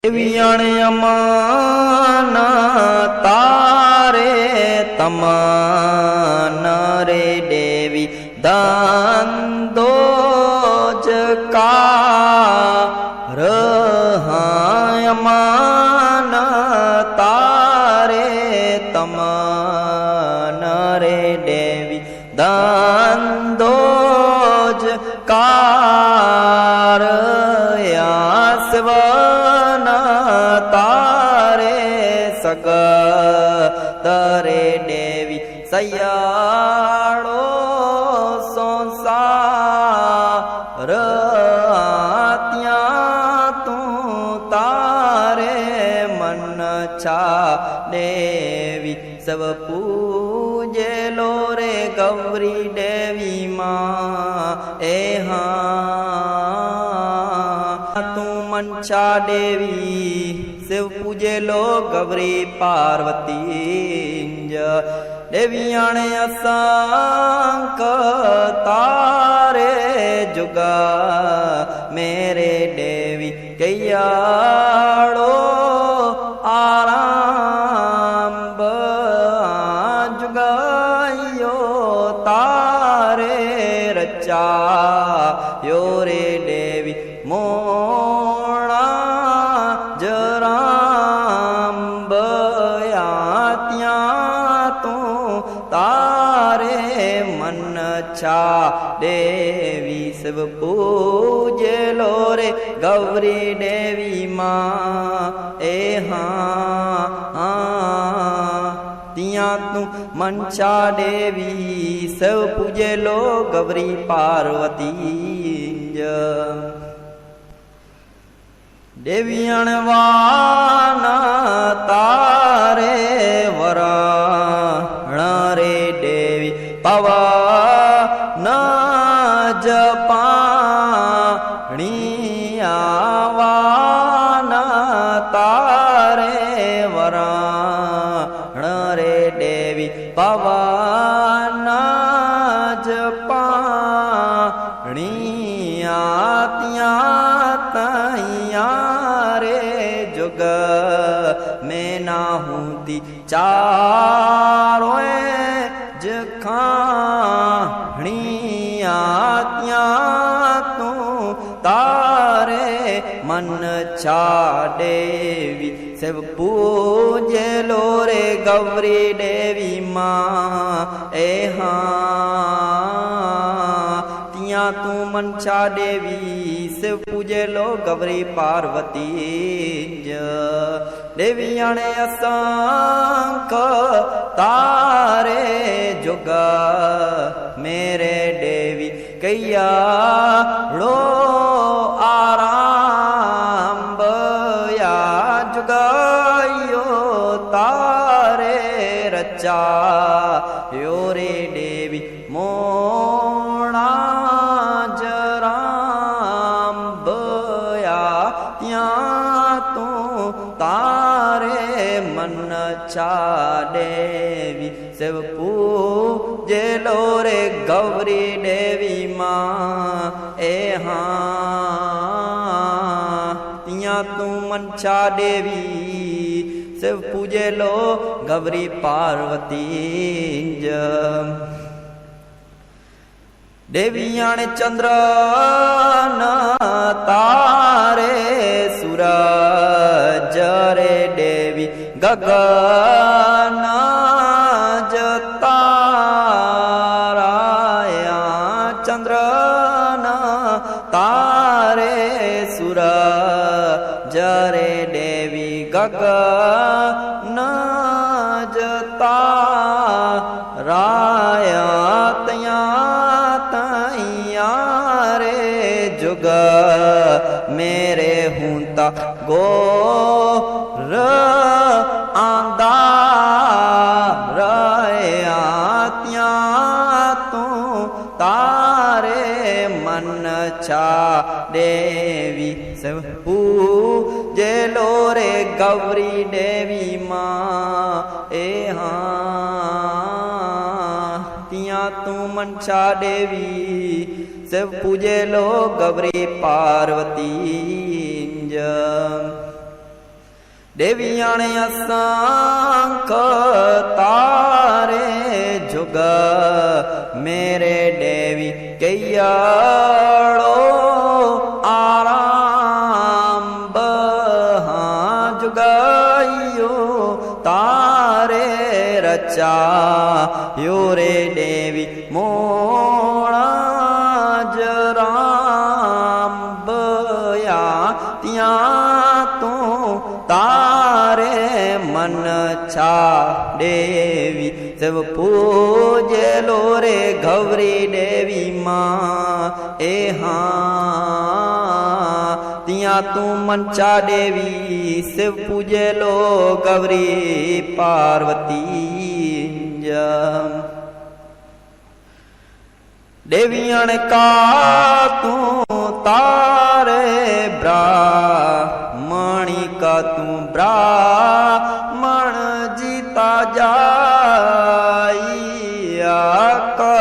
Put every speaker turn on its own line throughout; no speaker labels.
देवियण अमान तारे तमान रे देवी दांदो अमान तारे तमान रे देवी दांदो तारे सग तरे देवी सयाड़ो संसार त्या तू तारे मन छा देवी सब पूजे लो रे गौरी देवी माँ ए तू मनसा देवी शिव पूजे लो गौरी पार्वती देवियण असंक तारे जुगा मेरे देवी कैयाड़ो आरंभ जुगायो तारे रचा यो रे देवी मोणा जराम्बया तू तारे मन छा देवी शिव पूजे लो रे गौरी देवी माँ ए तिया तू मनसा देवी शिव पूजे लो गौरी पार्वती देवियण वाना तारे वरण रे देवी पवन जपाणी आवाना तारे वरण रे देवी पवन जपाणी आत्या तैया रे जुग में ना हूती चारों जखाणिया त्या तू तारे मन छा देवी सब पूजे लो रे गौरी देवी माँ ए तिया तू मनसा देवी शिव पूजे लो गौरी पार्वती देवियण असंक तारे जुगा मेरे देवी कैयाड़ो आरंभ या जुगायो तारे रचा यो रे देवी मोणा जराम्बया त्या तू तारे मन छा देवी शिव पूजे लो रे गौरी देवी माँ ए तिया तू मनसा देवी शिव पूजे लो गौरी पार्वती देवियण चंद्र न तारे सूरज रे देवी गगन जताराया चंद्र न तारे सूरज रे देवी गगन जताराया तया रे जुग मेरे हूंता गोर आंदा रया त्या तू तारे मन छा देवी सब पूजे लो रे गौरी देवी माँ ए तिया तू मनसा देवी शिव पूजे लो गौरी पार्वती देवियाणे असंख तारे जुग मेरे देवी कैयाड़ो आराम जुगाइयो तारे रचा यो रे देवी मोणा जराम बया त्या तू तारे मन छा देवी सब पूजे लो रे गौरी देवी माँ ए हाँ तिया तू मन छा देवी शिव पूजे लो गौरी पार्वती देवियन का तू तारे ब्राह्मणी का तू ब्राह्मण जीता जाइया का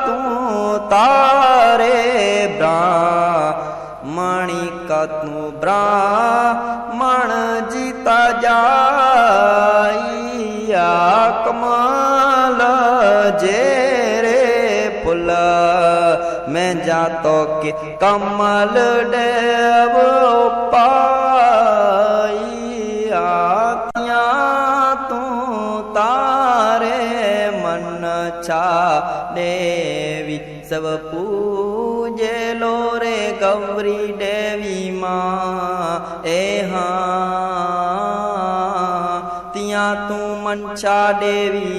तू तारे ब्राह्मणी का तू ब्राह्मण जीता जाइया कमल जेरे फुल मैं जातो के कमल देव पाइया त्या तू तारे मन छा देवी सब पूजे लो रे गौरी देवी माँ ए हाँ तिया तू मन छा देवी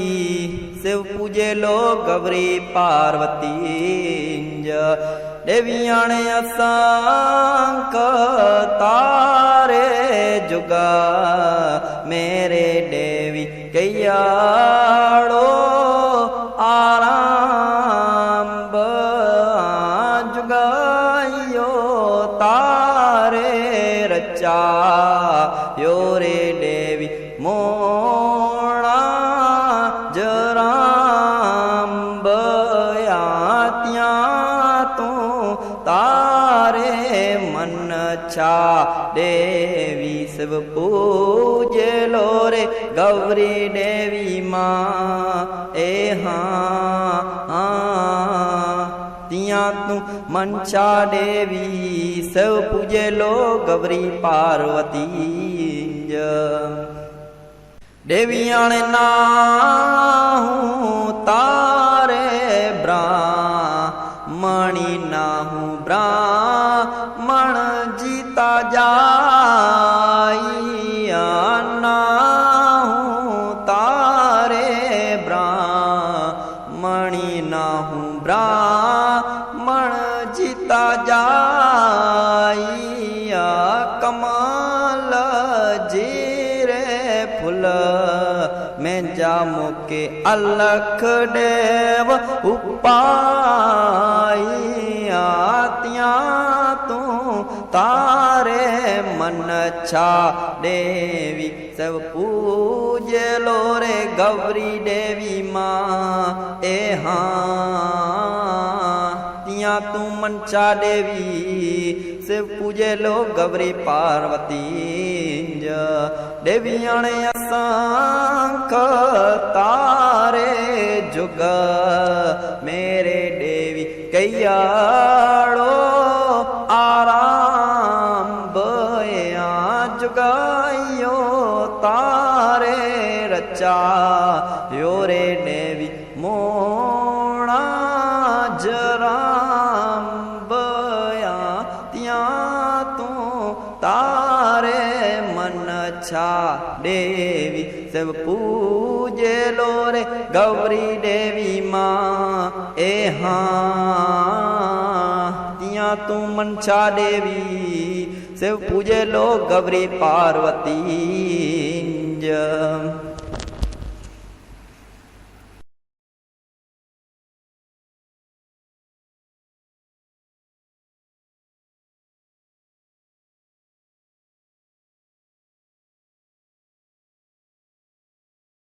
शिव पूजे लो गौरी पार्वती देवियाणे असंख तारे जुगा मेरे देवी कैयाड़ो आराम जुगाइयो तारे रचा यो रे देवी मोणा जराम बया त्या तू तारे मन छा देवी शिव पूजे लो रे गौरी देवी माँ ए हाँ तिया तू मन छा देवी शिव पूजे लो गौरी पार्वती देवियाणे नाहू तारे ब्राह्मणी नाहू ब्राह्मण जीता जाइया नाहू तारे ब्राह्मणी नाहू ब्राह्मण जीता जाइया कमल जीरे फुल मैं जामो के अलख देव उपाइया त्या तू तारे मन छा देवी सब पूजे लो रे गौरी देवी माँ ए हाँ तिया तू मन छा देवी शिव पूजे लो गौरी पार्वती देवियाणे असंख तारे जुग मेरे देवी कैयाड़ो आराम बया जुगाइयो तारे रचा यो रे देवी मोणा जराम बया त्या तू तारे मन छा देवी सब पूजे लो रे गौरी देवी माँ ए हाँ तिया तू मन छा देवी शिव पूजे लो गौरी पार्वती